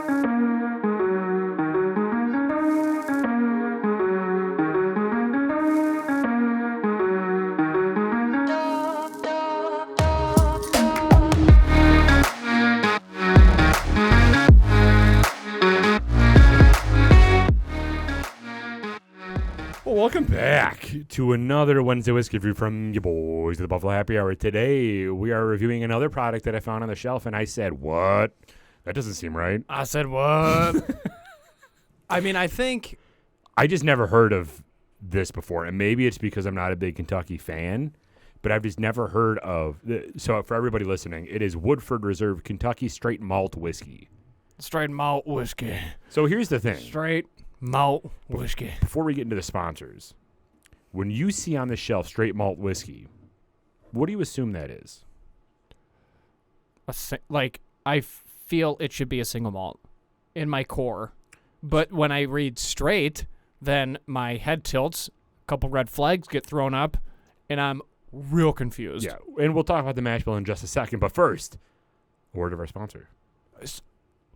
Welcome back to another Wednesday Whiskey Review from your boys at the Buffalo Happy Hour. Today, we are reviewing another product that I found on the shelf, and I said, what? That doesn't seem right. I said, what? I mean, I just never heard of this before, and maybe it's because I'm not a big Kentucky fan, but I've just never heard of so for everybody listening, it is Woodford Reserve Kentucky Straight Malt Whiskey. Straight malt whiskey. So here's the thing. Straight malt whiskey. Before we get into the sponsors, when you see on the shelf straight malt whiskey, what do you assume that is? I feel it should be a single malt in my core. But when I read straight, then my head tilts, a couple red flags get thrown up, and I'm real confused. Yeah, and we'll talk about the mash bill in just a second. But first, a word of our sponsor.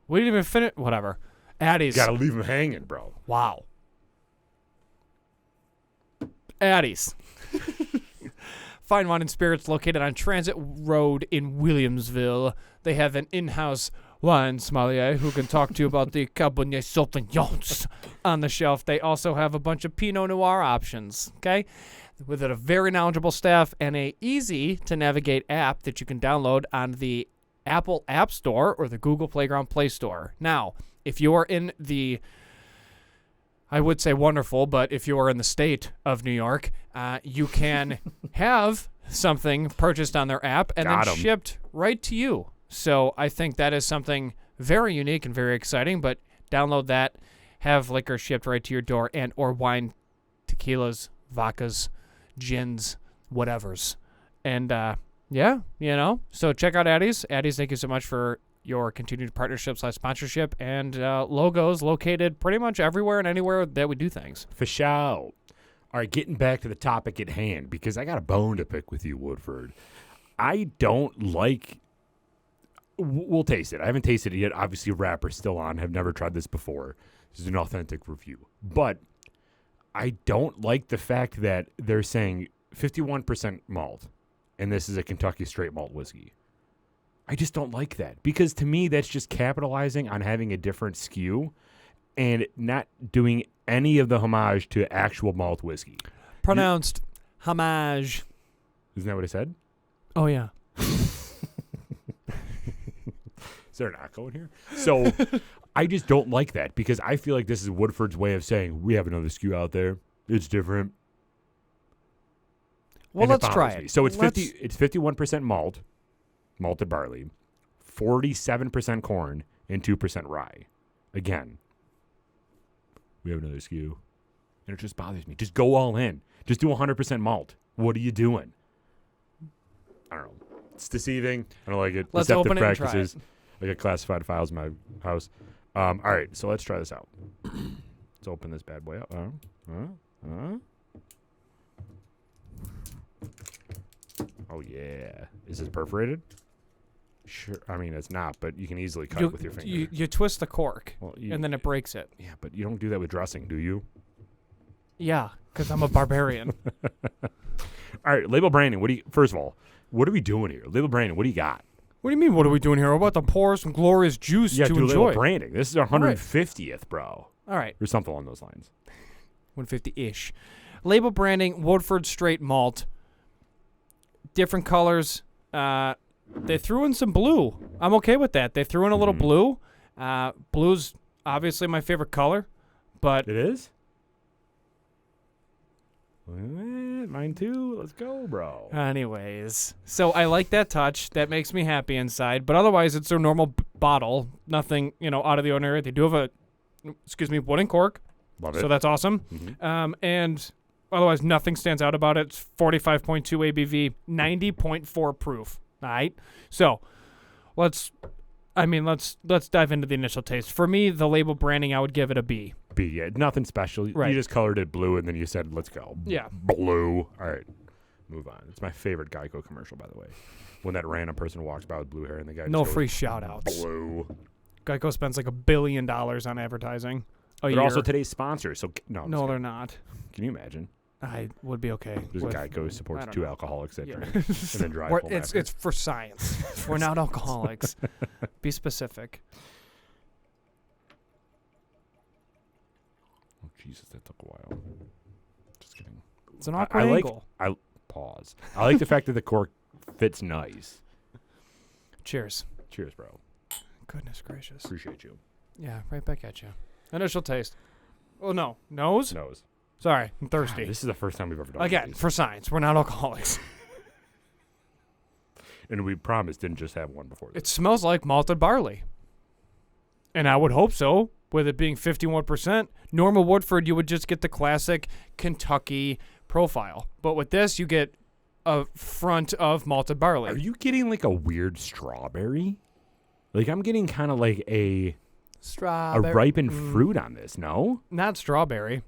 We didn't even finish. Whatever. Addie's. Gotta leave them hanging, bro. Wow. Addie's. Fine wine and spirits located on Transit Road in Williamsville. They have an in-house wine sommelier who can talk to you about the Cabernet Sauvignons on the shelf. They also have a bunch of Pinot Noir options, okay? With a very knowledgeable staff and a easy-to-navigate app that you can download on the Apple App Store or the Google Playground Play Store. Now, if you are in the, I would say wonderful, but if you are in the state of New York, you can have something purchased on their app and then shipped right to you. So I think that is something very unique and very exciting, but download that, have liquor shipped right to your door, and or wine, tequilas, vodkas, gins, whatevers. And yeah, so check out Addie's. Addie's, thank you so much for your continued partnership/sponsorship and logos located pretty much everywhere and anywhere that we do things. For sure. All right, getting back to the topic at hand, because I got a bone to pick with you, Woodford. I don't like... We'll taste it. I haven't tasted it yet. Obviously, wrapper's still on. Have never tried this before. This is an authentic review. But I don't like the fact that they're saying 51% malt, and this is a Kentucky straight malt whiskey. I just don't like that, because to me, that's just capitalizing on having a different SKU and not doing any of the homage to actual malt whiskey. Pronounced homage. Isn't that what I said? Oh, yeah. Is there an echo in here? So I just don't like that, because I feel like this is Woodford's way of saying, we have another SKU out there. It's different. Well, let's try it. So it's 51% malt, malted barley, 47% corn, and 2% rye. Again, we have another SKU. And it just bothers me. Just go all in. Just do 100% malt. What are you doing? I don't know. It's deceiving. I don't like it. Let's Deceptive open practices. it and try it. I got classified files in my house. All right, so let's try this out. Let's open this bad boy up. Oh, yeah. Is this perforated? Sure. I mean, it's not, but you can easily cut it with your finger. You twist the cork, and then it breaks it. Yeah, but you don't do that with dressing, do you? Yeah, because I'm a barbarian. All right, label branding. First of all, what are we doing here? Label branding, what do you got? What do you mean, what are we doing here? We're about to pour some glorious juice to enjoy. Label branding. This is our 150th, bro. All right. Or something along those lines. 150-ish. Label branding, Woodford Straight Malt. Different colors. They threw in some blue. I'm okay with that. They threw in a little blue. Blue's obviously my favorite color, but... It is? Mine too. Let's go, bro. Anyways, so I like that touch. That makes me happy inside. But otherwise, it's their normal bottle. Nothing, out of the ordinary. They do have a, wooden cork. Love it. So that's awesome. Mm-hmm. And otherwise, nothing stands out about it. It's 45.2 ABV, 90.4 proof. All right. So let's dive into the initial taste. For me, the label branding, I would give it a B. B, yeah. Nothing special. Right. You just colored it blue, and then you said, let's go. Yeah. Blue. All right. Move on. It's my favorite Geico commercial, by the way. When that random person walks by with blue hair, and the guy No just free goes, shout-outs. Blue. Geico spends like $1 billion on advertising a year. They're also today's sponsor, so no. No, they're not. Can you imagine? I would be okay. There's a Geico who supports I don't 2 know. alcoholics that Yeah. drink and then drive home after. It's for science. We're not alcoholics. Be specific. Oh, Jesus, that took a while. Just kidding. It's an awkward angle. Pause. I like the fact that the cork fits nice. Cheers. Cheers, bro. Goodness gracious. Appreciate you. Yeah, right back at you. Initial taste. Oh, no. Nose? Nose. Sorry, I'm thirsty. God, this is the first time we've ever done Again, these. for science. We're not alcoholics. And we promised didn't just have one before this. It smells like malted barley. And I would hope so, with it being 51%. Normal Woodford, you would just get the classic Kentucky profile. But with this, you get a front of malted barley. Are you getting like a weird strawberry? Like I'm getting kind of like a ripened fruit on this, no? Not strawberry.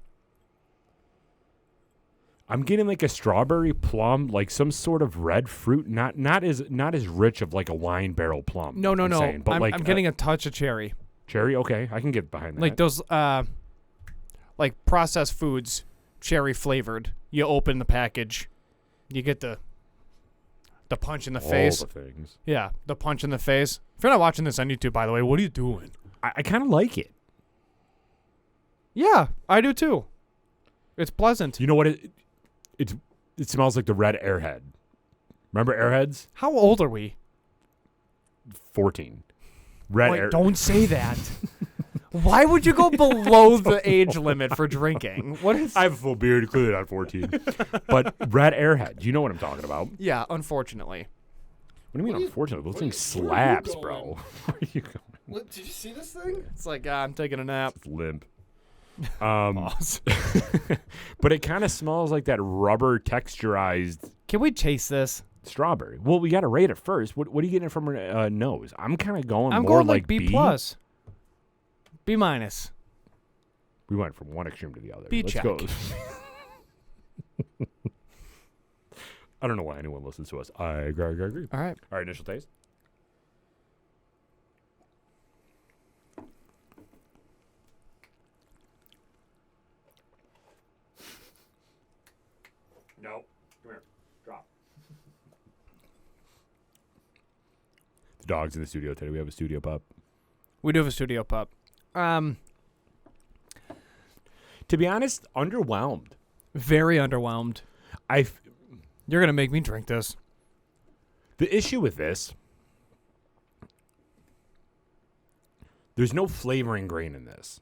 I'm getting like a strawberry plum, like some sort of red fruit, not as rich of like a wine barrel plum. No. Saying, but I'm getting a touch of cherry. Cherry, okay, I can get behind that. Like those like processed foods, cherry flavored. You open the package, you get the punch in the face. All the things. Yeah, the punch in the face. If you're not watching this on YouTube, by the way, what are you doing? I kind of like it. Yeah, I do too. It's pleasant. You know what? It smells like the red Airhead. Remember Airheads? How old are we? 14. Red Wait, Air. don't say that. Why would you go below the age limit for drinking? What is? I have a full beard, clearly not 14. But red Airhead. You know what I'm talking about. Yeah, unfortunately. What do you mean, unfortunately? Those things slaps, bro. Where are you going? What? Did you see this thing? It's like I'm taking a nap. It's limp. Pause. But it kind of smells like that rubber texturized Can we chase this? strawberry. Well, we got to rate it first. What are you getting from her nose? I'm kind of going I'm more going like B B. plus. B minus. We went from one extreme to the other. B Let's check. go. I don't know why anyone listens to us. I agree. All right. All right, initial taste. No. Come here. Drop. The dog's in the studio today. We have a studio pup. We do have a studio pup. To be honest, underwhelmed. Very underwhelmed. You're gonna make me drink this. The issue with this, there's no flavoring grain in this.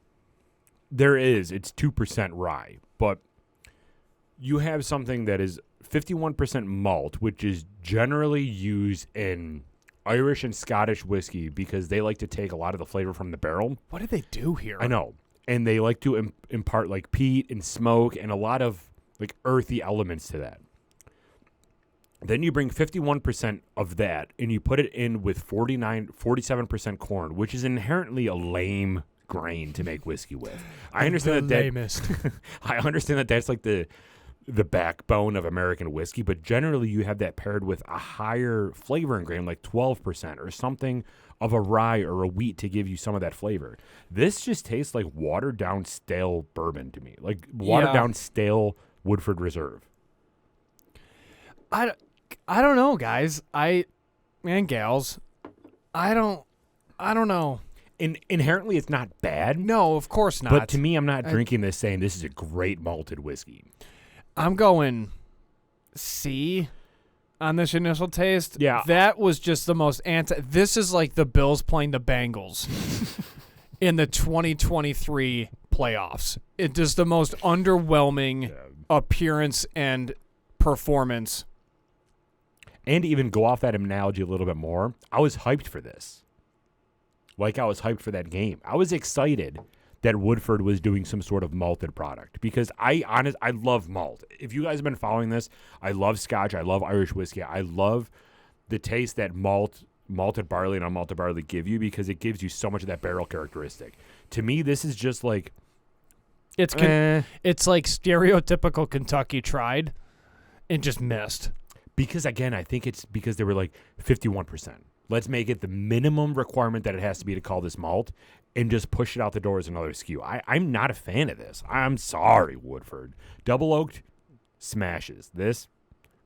There is. It's 2% rye, but you have something that is 51% malt, which is generally used in Irish and Scottish whiskey because they like to take a lot of the flavor from the barrel. What did they do here? I know. And they like to impart like peat and smoke and a lot of like earthy elements to that. Then you bring 51% of that and you put it in with 47% corn, which is inherently a lame grain to make whiskey with. I understand I understand that that's like the backbone of American whiskey, but generally you have that paired with a higher flavoring grain, like 12% or something of a rye or a wheat to give you some of that flavor. This just tastes like watered down stale bourbon to me, like watered down stale Woodford Reserve. I don't know, guys. And gals. I don't know. Inherently, it's not bad. No, of course not. But to me, I'm not drinking this saying this is a great malted whiskey. I'm going C on this initial taste. Yeah. That was just the most This is like the Bills playing the Bengals in the 2023 playoffs. It is the most underwhelming appearance and performance. And to even go off that analogy a little bit more, I was hyped for this. Like I was hyped for that game. I was excited that Woodford was doing some sort of malted product because I love malt. If you guys have been following this, I love Scotch. I love Irish whiskey. I love the taste that malted barley and unmalted barley give you because it gives you so much of that barrel characteristic. To me, this is just like it's like stereotypical Kentucky tried and just missed. Because again, I think it's because they were like 51%. Let's make it the minimum requirement that it has to be to call this malt and just push it out the door as another SKU. I'm not a fan of this. I'm sorry, Woodford. Double oaked smashes. This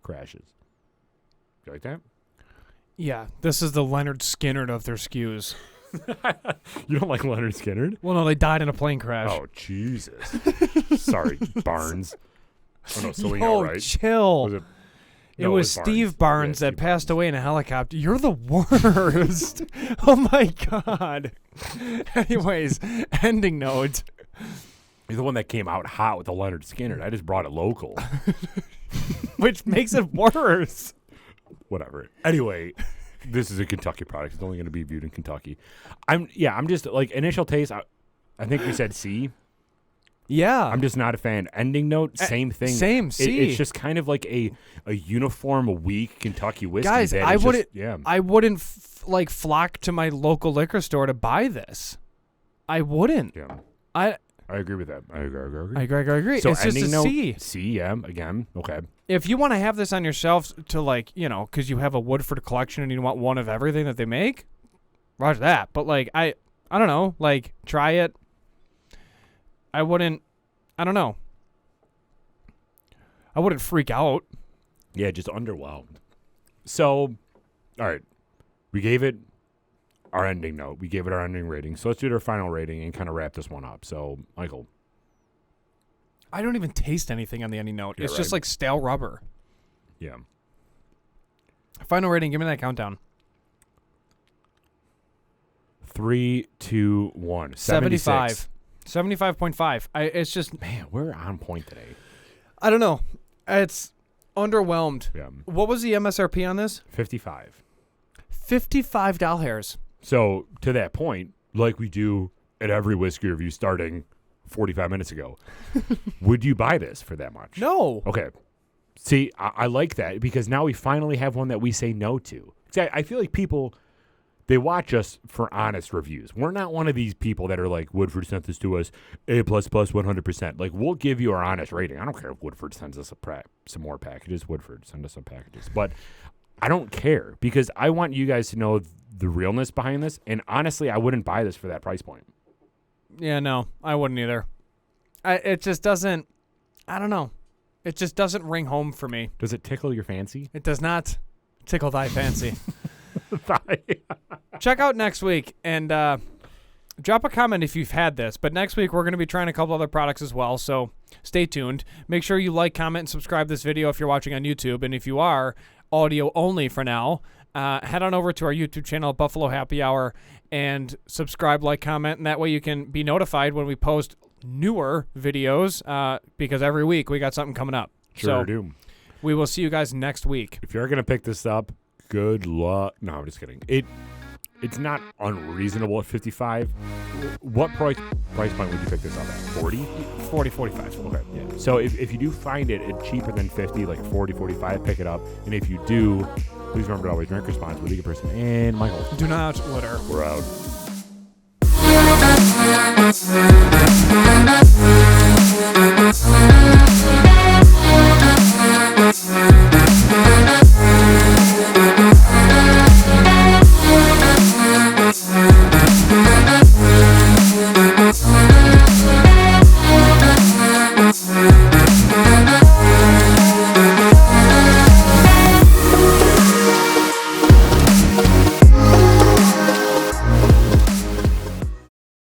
crashes. You like that? Yeah, this is the Leonard Skinner of their SKUs. You don't like Leonard Skinner? Well, no, they died in a plane crash. Oh, Jesus. Sorry, Barnes. Oh, no, Selena, Oh, right? chill. Was it? It No, was Barnes. Steve Barnes Yeah, that Steve passed Barnes. away in a helicopter. You're the worst. Oh, my God. Anyways, ending note. He's the one that came out hot with the Leonard Skinner. I just brought it local. Which makes it worse. Whatever. Anyway, this is a Kentucky product. It's only going to be viewed in Kentucky. I'm just like initial taste. I think we said C. Yeah. I'm just not a fan. Ending note, same thing. Same, C. It's just kind of like a uniform weak Kentucky whiskey. Guys, that I is wouldn't. Just, yeah. I wouldn't flock to my local liquor store to buy this. I wouldn't. Yeah. I agree with that. I agree. agree. So it's just a ending note, C. C. Yeah. Again. Okay. If you want to have this on your shelves to because you have a Woodford collection and you want one of everything that they make, roger that. But I don't know, try it. I wouldn't. I don't know. I wouldn't freak out. Yeah, just underwhelmed. So, all right, we gave it our ending note. We gave it our ending rating. So let's do our final rating and kind of wrap this one up. So, Michael. I don't even taste anything on the ending note. Yeah, it's just right. like stale rubber. Yeah. Final rating. Give me that countdown. 3, 2, 1. 75. 75.5. It's just, Man, we're on point today. I don't know. It's underwhelmed. Yeah. What was the MSRP on this? 55. $55. So, to that point, like we do at every whiskey review starting 45 minutes ago, would you buy this for that much? No. Okay. See, I like that because now we finally have one that we say no to. See, I feel like people, they watch us for honest reviews. We're not one of these people that are like, Woodford sent this to us, A++, 100%. Like, we'll give you our honest rating. I don't care if Woodford sends us some more packages. Woodford, send us some packages. But I don't care because I want you guys to know the realness behind this. And honestly, I wouldn't buy this for that price point. Yeah, no, I wouldn't either. It just doesn't, I don't know. It just doesn't ring home for me. Does it tickle your fancy? It does not tickle thy fancy. Check out next week and drop a comment if you've had this. But next week, we're going to be trying a couple other products as well. So stay tuned. Make sure you like, comment, and subscribe this video if you're watching on YouTube. And if you are audio only for now, head on over to our YouTube channel, Buffalo Happy Hour, and subscribe, like, comment. And that way you can be notified when we post newer videos because every week we got something coming up. Sure so do. We will see you guys next week. If you're going to pick this up, good luck. No, I'm just kidding. It's not unreasonable at 55. What price point would you pick this up at? 40? 40, 45. Okay. Yeah. So if you do find it at cheaper than 50, like 40, 45, pick it up. And if you do, please remember to always drink responsibly. Legal person and Michael. Do not litter. We're out.